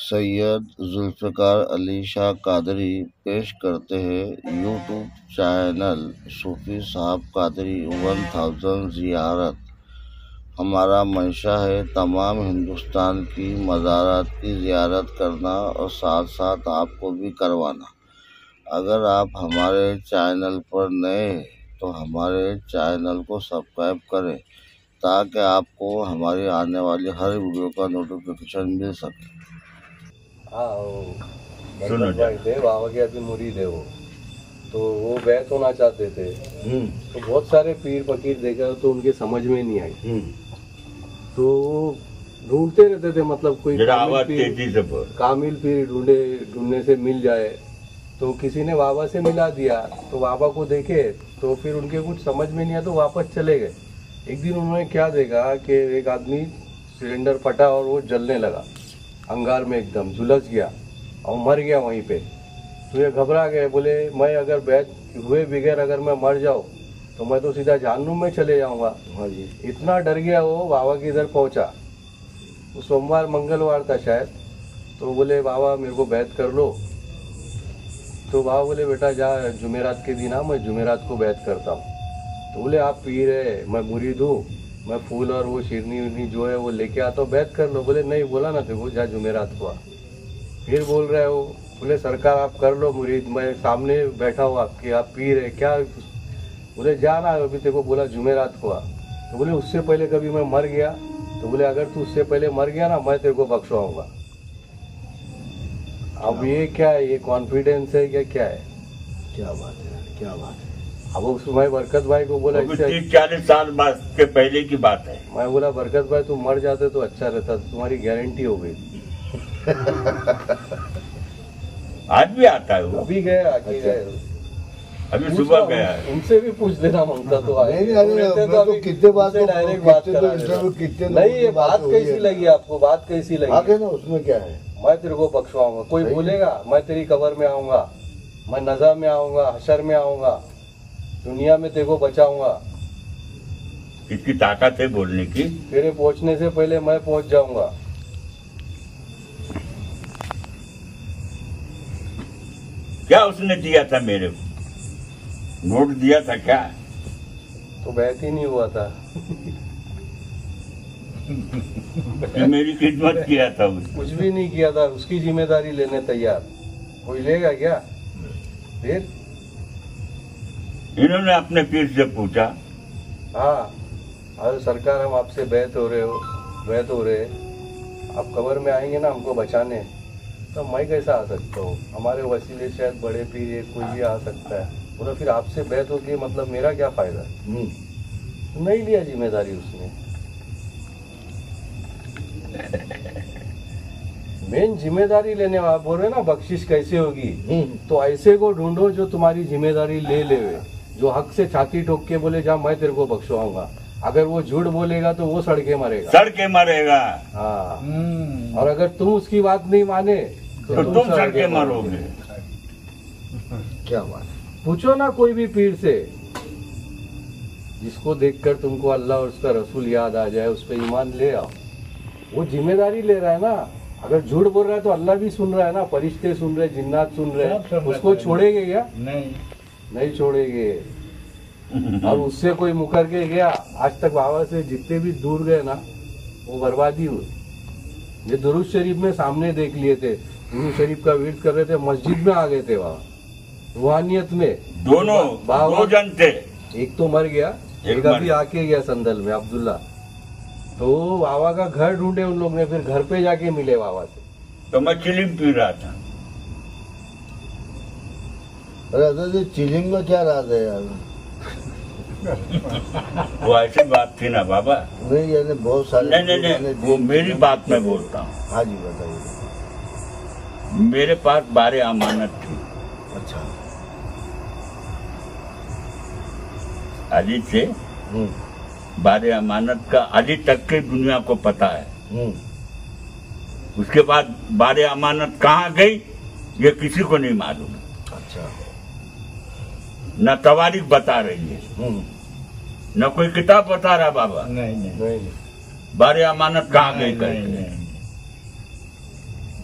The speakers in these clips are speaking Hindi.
सैयद जुल्फ़िकार अली शाह कादरी पेश करते हैं यूट्यूब चैनल सूफी साहब कादरी 1000 ज़ियारत। हमारा मंशा है तमाम हिंदुस्तान की मज़ारात की ज़ियारत करना और साथ साथ आपको भी करवाना। अगर आप हमारे चैनल पर नए हैं तो हमारे चैनल को सब्सक्राइब करें ताकि आपको हमारी आने वाली हर वीडियो का नोटिफिकेशन मिल सके। हाँ, बरकत भाई थे बाबा के अभी मुरीद है वो, तो वो बैत होना चाहते थे। तो बहुत सारे पीर फकीर देखा तो उनके समझ में नहीं आई, तो ढूंढते रहते थे, मतलब कोई कामिल पीर ढूंढने से मिल जाए। तो किसी ने बाबा से मिला दिया, तो बाबा को देखे तो फिर उनके कुछ समझ में नहीं आया तो वापस चले गए। एक दिन उन्होंने क्या देखा कि एक आदमी सिलेंडर फटा और वो जलने लगा, अंगार में एकदम झुलस गया और मर गया वहीं पे। तो ये घबरा गए, बोले मैं अगर बैत हुए बगैर अगर मैं मर जाऊँ तो मैं तो सीधा जहन्नुम में चले जाऊंगा। हाँ जी। इतना डर गया वो, बाबा के इधर पहुंचा। वो सोमवार मंगलवार था शायद, तो बोले बाबा मेरे को बैत कर लो। तो बाबा बोले बेटा जा जुमेरात के दिन आ, मैं जुमेरात को बैत करता हूँ। तो बोले आप पीर है, मैं मुरीद हूँ, मैं फूल और वो शिरनी उरनी जो है वो लेके आता हूँ, बैत कर लो। बोले नहीं, बोला ना देखो जा जुमेरात को आ। फिर बोल रहे हो, बोले सरकार आप कर लो मुरीद, मैं सामने बैठा हूँ आपके, आप पीर है क्या। बोले जा ना, अभी तेरे को बोला जुमेरात को आ। तो बोले उससे पहले कभी मैं मर गया, तो बोले अगर तू उससे पहले मर गया ना मैं तेरे को बख्शवाऊंगा। अब ये क्या है, ये कॉन्फिडेंस है क्या है। क्या बात है, क्या बात है। अब उसमें बरकत भाई को बोला 30-40 साल बाद के पहले की बात है। मैं बोला बरकत भाई तुम मर जाते तो अच्छा रहता, तुम्हारी गारंटी हो गई। आज भी आता है वो, अभी गए, आगे गए, अभी सुबह गया है। उनसे भी पूछ लेना मांगता तो आए। कितने बात डायरेक्ट बात करा नहीं। ये बात कैसी लगी आपको, बात कैसी लगी आगे ना, उसमें क्या है। मैं तेरे को बख्शवाऊंगा, कोई बोलेगा मैं तेरी कब्र में आऊंगा, मैं नज़ा में आऊंगा, हशर में आऊंगा, दुनिया में तेरे को बचाऊंगा। इसकी ताकत है बोलने की। तेरे पहुंचने से पहले मैं पहुंच जाऊंगा। क्या उसने दिया था मेरे को, नोट दिया था क्या? तो बैत ही नहीं हुआ था। मेरी खिदमत किया था उसने। कुछ भी नहीं किया था, उसकी जिम्मेदारी लेने तैयार कोई लेगा क्या। फिर इन्होंने अपने पीर से पूछा, हाँ अरे सरकार हम आपसे बैत हो रहे, आप कब्र में आएंगे ना हमको बचाने, तो मैं कैसा आ सकता हूँ, हमारे वसीले शायद बड़े पीर है, कोई भी आ सकता है। बोला फिर आपसे बैत होगी मतलब मेरा क्या फायदा। नहीं लिया जिम्मेदारी उसने। मेन जिम्मेदारी लेने वाला बोल रहे ना बख्शिश कैसे होगी, तो ऐसे को ढूंढो जो तुम्हारी जिम्मेदारी ले लेवे, जो हक से छाती ठोक के बोले जा मैं तेरे को बख्शवाऊंगा। अगर वो झूठ बोलेगा तो वो सड़के मरेगा। हाँ, और अगर तुम उसकी बात नहीं माने तो तुम सड़के मरोगे। क्या बात। पूछो ना कोई भी पीर से, जिसको देखकर तुमको अल्लाह और उसका रसूल याद आ जाए, उस पर ईमान ले आओ। वो जिम्मेदारी ले रहा है ना। अगर झूठ बोल रहा है तो अल्लाह भी सुन रहा है ना, फरिश्ते सुन रहे, जिन्नात सुन रहे, उसको छोड़ेंगे क्या? नहीं छोड़ेंगे। और उससे कोई मुकर के गया, आज तक बाबा से जितने भी दूर गए ना वो बर्बादी हुई। ये दुरूद शरीफ में सामने देख लिए थे, दुरूद शरीफ का विर्द कर रहे थे, मस्जिद में आ गए थे बाबा, रूहानियत में दोनों दो जन थे। एक तो मर गया, एक अभी आके गया संदल में, अब्दुल्ला। तो बाबा का घर ढूंढे उन लोग ने, फिर घर पे जाके मिले बाबा से। तो मैं चिलिम पी रहा था। अरे चिलिंग में क्या राज है यार। वो ऐसी बात थी ना बाबा। नहीं यानी बहुत सारे नहीं, वो मेरी बात मैं बोलता हूँ। हाँ जी बताइए। मेरे पास 12 अमानत थी। अच्छा। अजीत से 12 अमानत का अभी तक की दुनिया को पता है। उसके बाद 12 अमानत कहाँ गई ये किसी को नहीं मालूम। अच्छा। न तवारीख बता रही है, न कोई किताब बता रहा बाबा। नहीं। बारे अमानत कहाँ गई करके।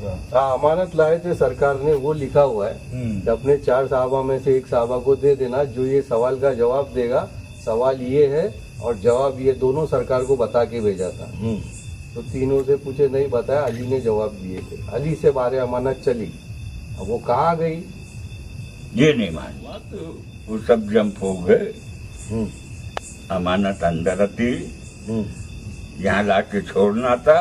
हाँ, अमानत लाए थे सरकार ने, वो लिखा हुआ है कि अपने 4 साहबा में से एक साहबा को दे देना, जो ये सवाल का जवाब देगा, सवाल ये है और जवाब ये, दोनों सरकार को बता के भेजा था। तो तीनों से पूछे, नहीं बताया, अली ने जवाब दिए थे, अली से बारे अमानत चली। अब वो कहाँ गई ये नहीं मालूम। तो वो सब जंप हो गए। अमानत अंदर थी, यहाँ लाके छोड़ना था,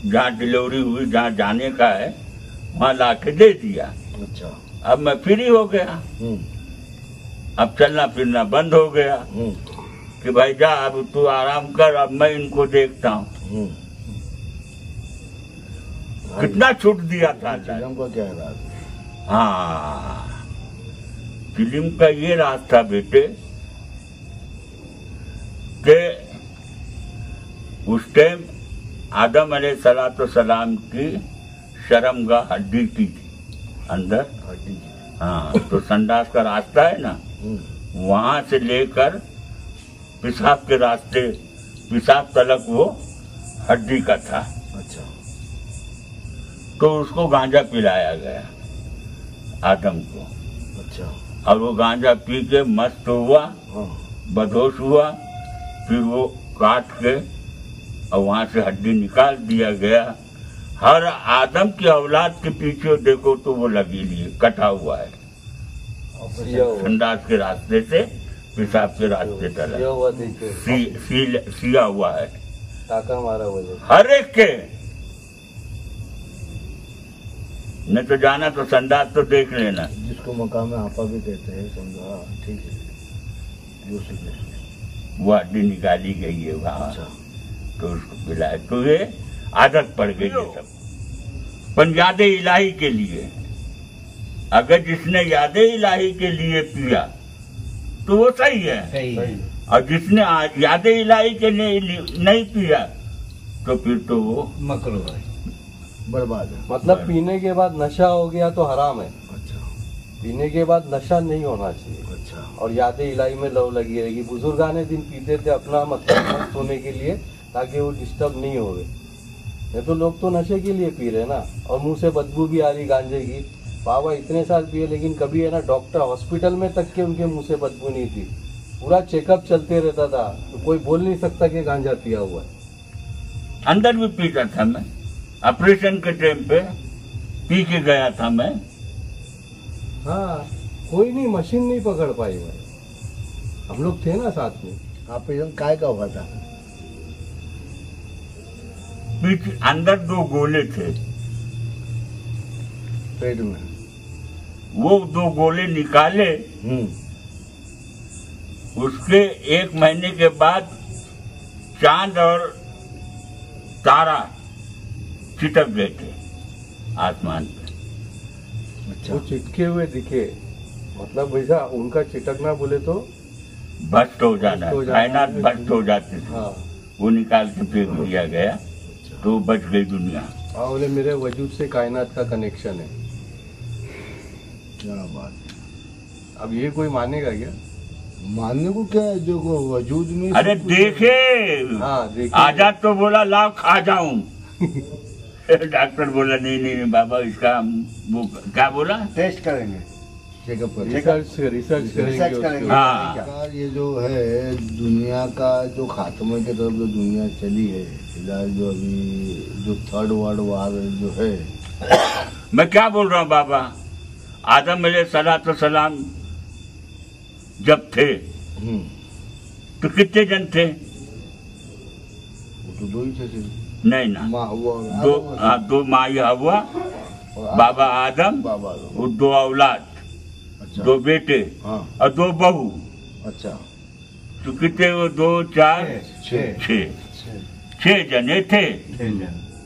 जहाँ डिलीवरी हुई, जहाँ जाने का है वहाँ लाके दे दिया। अच्छा। अब मैं फ्री हो गया, अब चलना फिरना बंद हो गया कि भाई जा अब तू आराम कर, अब मैं इनको देखता हूँ। कितना छूट दिया था। फिल्म का क्या राज? हाँ, फिल्म का ये राज था बेटे कि उस टाइम आदम अलैहिस्सलाम की शर्मगाह हड्डी की थी अंदर। हाँ, तो संडास का रास्ता है ना, वहां से लेकर पेशाब के रास्ते, पेशाब तलक वो हड्डी का था। अच्छा। तो उसको गांजा पिलाया गया आदम को। अच्छा। और वो गांजा पी के मस्त हुआ, बदहोश हुआ, फिर वो काट के और वहां से हड्डी निकाल दिया गया। हर आदम की औलाद के पीछे देखो तो वो लगी लिए कटा हुआ है, संडास के रास्ते से पेशाब के रास्ते तक सिया हुआ है, टाका मारा हुआ हर एक के। न तो जाना तो संडास तो देख लेना, जिसको मकाम आपा भी कहते हैं, समझा। ठीक है, वो हड्डी निकाली गई है वहाँ। अच्छा। तो उसको पिलाए, तो ये आदत पड़ गई है सब। पर याद इलाही के लिए, अगर जिसने याद इलाही के लिए पिया तो वो सही है, और जिसने याद इलाही के लिए नहीं पिया तो फिर तो वो मकरूह है, बर्बाद है। मतलब पीने के बाद नशा हो गया तो हराम है। अच्छा। पीने के बाद नशा नहीं होना चाहिए। अच्छा। और याद इलाही में लव लगी रहेगी। बुजुर्गाने दिन पीते थे अपना मतलब मस्त होने के लिए, ताकि वो डिस्टर्ब नहीं हो। नहीं तो लोग तो नशे के लिए पी रहे ना, और मुंह से बदबू भी आ रही गांजे की। बाबा इतने साल पिए, लेकिन कभी है ना डॉक्टर हॉस्पिटल में तक के उनके मुंह से बदबू नहीं थी। पूरा चेकअप चलते रहता था, तो कोई बोल नहीं सकता कि गांजा पिया हुआ है। अंदर भी पीता था मैं, ऑपरेशन के टाइम पे पी के गया था मैं। हाँ, कोई नहीं, मशीन नहीं पकड़ पाई भाई, हम लोग थे ना साथ में। ऑपरेशन काय का हुआ था? पीछे अंदर 2 गोले थे पेट में, वो 2 गोले निकाले। उसके 1 महीने के बाद चांद और तारा चिटक गए थे आसमान पे। अच्छा। वो चिटके हुए दिखे, मतलब वैसा उनका चिटकना बोले तो भस्त हो जाना, कायनात भस्त हो जाती थी। हाँ, वो निकाल के फेंक दिया गया, तो बच गई दुनिया। बोले मेरे वजूद से कायनात का कनेक्शन है। क्या बात है। अब ये कोई मानेगा क्या? मानने को क्या है, जो वजूद में। अरे देखे, हाँ देखे। आजाद तो बोला लाओ खा जाऊं। डॉक्टर बोला नहीं बाबा, इसका वो क्या बोला, टेस्ट करेंगे, चेकअप करेंगे, रिसर्च करेंगे। हाँ। ये जो है दुनिया का जो खात्मे की तरफ जो दुनिया चली है फिलहाल, जो अभी जो 3rd वर्ल्ड वार जो है, मैं क्या बोल रहा हूँ बाबा, आदम अलैहिस्सलाम जब थे तो कितने जन थे? वो तो 2 ही थे। नहीं ना, माँ हुआ, 2 माँ हवा, बाबा आदम, बाबा, और 2 औलाद। अच्छा। 2 बेटे। हाँ। और 2 बहू। अच्छा। तो कितने वो 2 4 6 जने थे।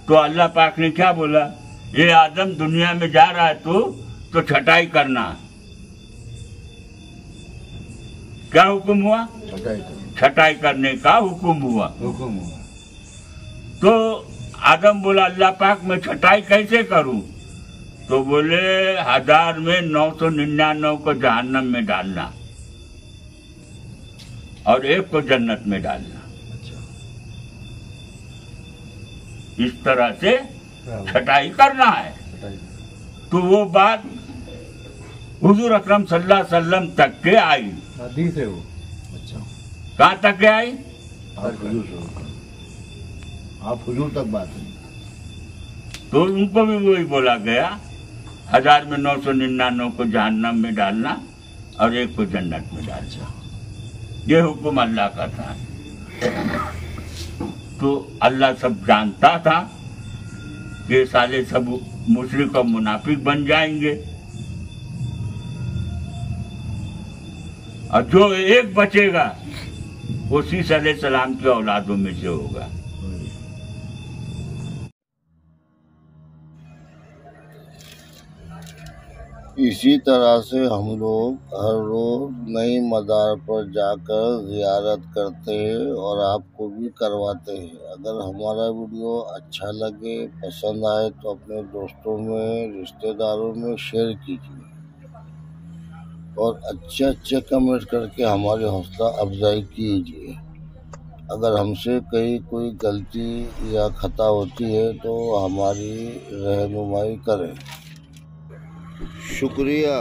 तो अल्लाह पाक ने क्या बोला, ये आदम दुनिया में जा रहा है तो छटाई करना। क्या हुक्म हुआ? छटाई करने का हुक्म हुआ। तो आदम बोला अल्लाह पाक मैं छटाई कैसे करूं? तो बोले 1000 में 999 को जहन्नम में डालना और 1 को जन्नत में डालना। इस तरह से छटाई करना है। तो वो बात हुजूर अकरम सल्लल्लाहु अलैहि वसल्लम तक के आई। हदीस है वो। कहाँ तक के आई? आप हुजूर तक बात है। तो उनको भी वही बोला गया, 1000 में 999 को जहन्नम में डालना और 1 को जन्नत में डालना। ये हुक्म अल्लाह का था। तो अल्लाह सब जानता था कि साले सब मुशरिक और मुनाफिक बन जाएंगे, और जो एक बचेगा वो सीस अलैहिस्सलाम की औलादों में से होगा। इसी तरह से हम लोग हर रोज नई मज़ार पर जाकर ज़ियारत करते हैं और आपको भी करवाते हैं। अगर हमारा वीडियो अच्छा लगे, पसंद आए तो अपने दोस्तों में, रिश्तेदारों में शेयर कीजिए और अच्छे कमेंट करके हमारी हौसला अफजाई कीजिए। अगर हमसे कहीं कोई गलती या खता होती है तो हमारी रहनुमाई करें। शुक्रिया।